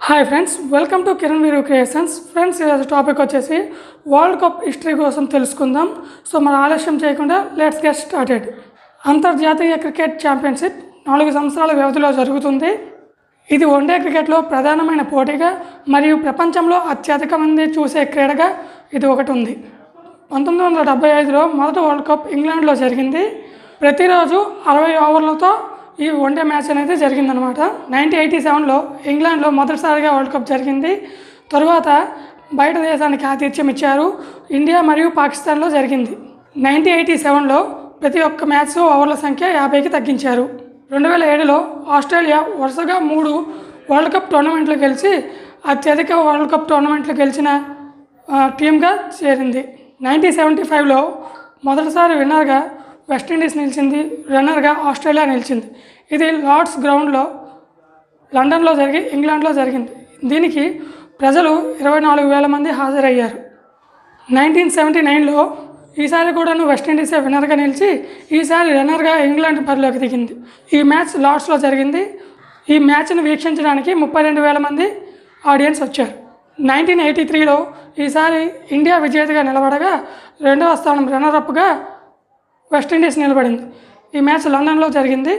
Hi friends, welcome to Kiran వీరు creations. Friends, ఈరోజు topic వచ్చేసి వరల్డ్ కప్ హిస్టరీ కోసం తెలుసుకుందాం. సో మన ఆలస్యం చేయకుండా లెట్స్ గెట్ స్టార్టెడ్. అంతర్జాతీయ క్రికెట్ ఛాంపియన్షిప్ 4 సంవత్సరాల వ్యవధిలో జరుగుతుంది. ఇది వన్డే క్రికెట్లో ప్రధానమైన పోటీగా మరియు ప్రపంచంలో అత్యధిక మంది చూసే క్రీడగా ఇది ఒకటి ఉంది. 1975లో మొదటి వరల్డ్ కప్ ఇంగ్లాండ్లో జరిగింది. ప్రతిరోజు 60 ఓవర్లతో ఈ వన్డే మ్యాచ్ అనేది జరిగిందనమాట. 1987లో ఇంగ్లాండ్లో మొదటిసారిగా వరల్డ్ కప్ జరిగింది. తరువాత బయట దేశానికి ఆతిథ్యం ఇచ్చారు. ఇండియా మరియు పాకిస్తాన్లో జరిగింది. 1987లో ప్రతి ఒక్క మ్యాచ్ ఓవర్ల సంఖ్య 50కి తగ్గించారు. 2007లో ఆస్ట్రేలియా వరుసగా 3 వరల్డ్ కప్ టోర్నమెంట్లు గెలిచి అత్యధిక వరల్డ్ కప్ టోర్నమెంట్లు గెలిచిన టీమ్గా చేరింది. 1975లో మొదటిసారి విన్నర్గా వెస్టిండీస్ నిలిచింది. రన్నర్గా ఆస్ట్రేలియా నిలిచింది. ఇది లార్డ్స్ గ్రౌండ్లో లండన్లో జరిగి ఇంగ్లాండ్లో జరిగింది. దీనికి ప్రజలు 24,000 మంది హాజరయ్యారు. 1979లో ఈసారి కూడాను వెస్టిండీసే విన్నర్గా నిలిచి ఈసారి రన్నర్గా ఇంగ్లాండ్ బరిలోకి దిగింది. ఈ మ్యాచ్ లార్డ్స్లో జరిగింది. ఈ మ్యాచ్ను వీక్షించడానికి 32,000 మంది ఆడియన్స్ వచ్చారు. 1983లో ఈసారి ఇండియా విజేతగా నిలబడగా రెండవ స్థానం రన్నరప్గా వెస్టిండీస్ నిలబడింది. ఈ మ్యాచ్ లండన్లో జరిగింది.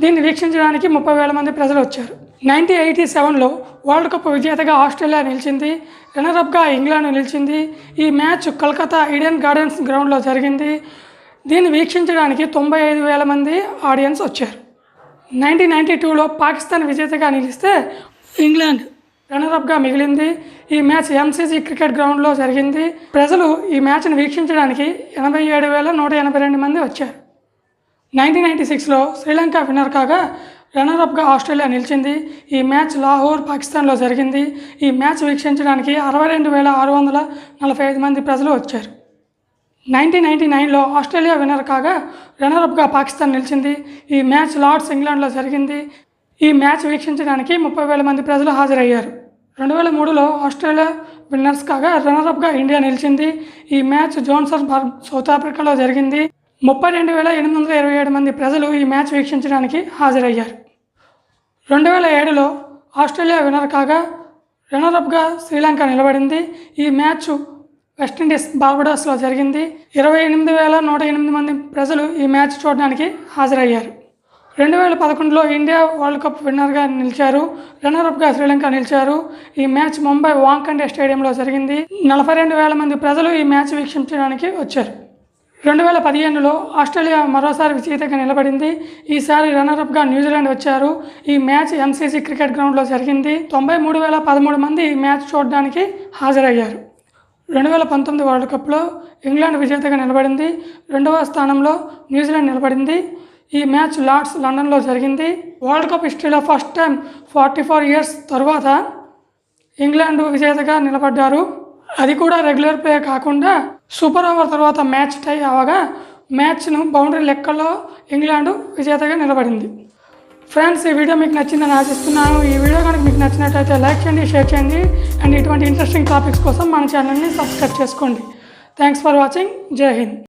దీన్ని వీక్షించడానికి 30,000 మంది ప్రజలు వచ్చారు. 1987లో వరల్డ్ కప్ విజేతగా ఆస్ట్రేలియా నిలిచింది. రన్నరప్గా ఇంగ్లాండ్ నిలిచింది. ఈ మ్యాచ్ కలకత్తా ఈడెన్ గార్డెన్స్ గ్రౌండ్లో జరిగింది. దీన్ని వీక్షించడానికి 95,000 మంది ఆడియన్స్ వచ్చారు. 1992లో పాకిస్తాన్ విజేతగా నిలిస్తే ఇంగ్లాండ్ రన్నరప్గా మిగిలింది. ఈ మ్యాచ్ ఎంసీసీ క్రికెట్ గ్రౌండ్లో జరిగింది. ప్రజలు ఈ మ్యాచ్ను వీక్షించడానికి 87,182 మంది వచ్చారు. 1996లో శ్రీలంక విన్నర్ కాగా రన్నరప్గా ఆస్ట్రేలియా నిలిచింది. ఈ మ్యాచ్ లాహోర్, పాకిస్తాన్లో జరిగింది. ఈ మ్యాచ్ వీక్షించడానికి 62,645 మంది ప్రజలు వచ్చారు. 1999లో ఆస్ట్రేలియా విన్నర్ కాగా రన్నరప్గా పాకిస్తాన్ నిలిచింది. ఈ మ్యాచ్ లార్డ్స్ ఇంగ్లాండ్లో జరిగింది. ఈ మ్యాచ్ వీక్షించడానికి 30,000 మంది ప్రజలు హాజరయ్యారు. 2003లో ఆస్ట్రేలియా విన్నర్స్ కాగా రన్నరప్గా ఇండియా నిలిచింది. ఈ మ్యాచ్ జోహాన్స్బర్గ్, సౌత్ ఆఫ్రికాలో జరిగింది. 32,827 మంది ప్రజలు ఈ మ్యాచ్ వీక్షించడానికి హాజరయ్యారు. 2007లో ఆస్ట్రేలియా విన్నర్ కాగా రన్నరప్గా శ్రీలంక నిలబడింది. ఈ మ్యాచ్ వెస్టిండీస్, బార్బడోస్లో జరిగింది. 28,108 మంది ప్రజలు ఈ మ్యాచ్ చూడడానికి హాజరయ్యారు. 2011లో ఇండియా వరల్డ్ కప్ విన్నర్గా నిలిచారు. రన్నరప్గా శ్రీలంక నిలిచారు. ఈ మ్యాచ్ ముంబై వాంఖండే స్టేడియంలో జరిగింది. 42,000 మంది ప్రజలు ఈ మ్యాచ్ వీక్షించడానికి వచ్చారు. 2015లో ఆస్ట్రేలియా మరోసారి విజేతగా నిలబడింది. ఈసారి రన్నరప్గా న్యూజిలాండ్ వచ్చారు. ఈ మ్యాచ్ ఎంసీసీ క్రికెట్ గ్రౌండ్లో జరిగింది. 93,013 మంది ఈ మ్యాచ్ చూడడానికి హాజరయ్యారు. 2019 వరల్డ్ కప్లో ఇంగ్లాండ్ విజేతగా నిలబడింది. రెండవ స్థానంలో న్యూజిలాండ్ నిలబడింది. ఈ మ్యాచ్ లార్డ్స్ లండన్లో జరిగింది. వరల్డ్ కప్ హిస్టరీలో ఫస్ట్ టైం 44 ఇయర్స్ తర్వాత ఇంగ్లాండ్ విజేతగా నిలబడ్డారు. అది కూడా రెగ్యులర్ ప్లే కాకుండా సూపర్ ఓవర్ తర్వాత మ్యాచ్ టై అవగా మ్యాచ్ను బౌండరీ లెక్కల్లో ఇంగ్లాండ్ విజేతగా నిలబడింది. ఫ్రెండ్స్, ఈ వీడియో మీకు నచ్చిందని ఆశిస్తున్నాను. ఈ వీడియో కనుక మీకు నచ్చినట్లయితే లైక్ చేయండి, షేర్ చేయండి. అండ్ ఇటువంటి ఇంట్రెస్టింగ్ టాపిక్స్ కోసం మన ఛానల్ని సబ్స్క్రైబ్ చేసుకోండి. Thanks for watching. జై హింద్.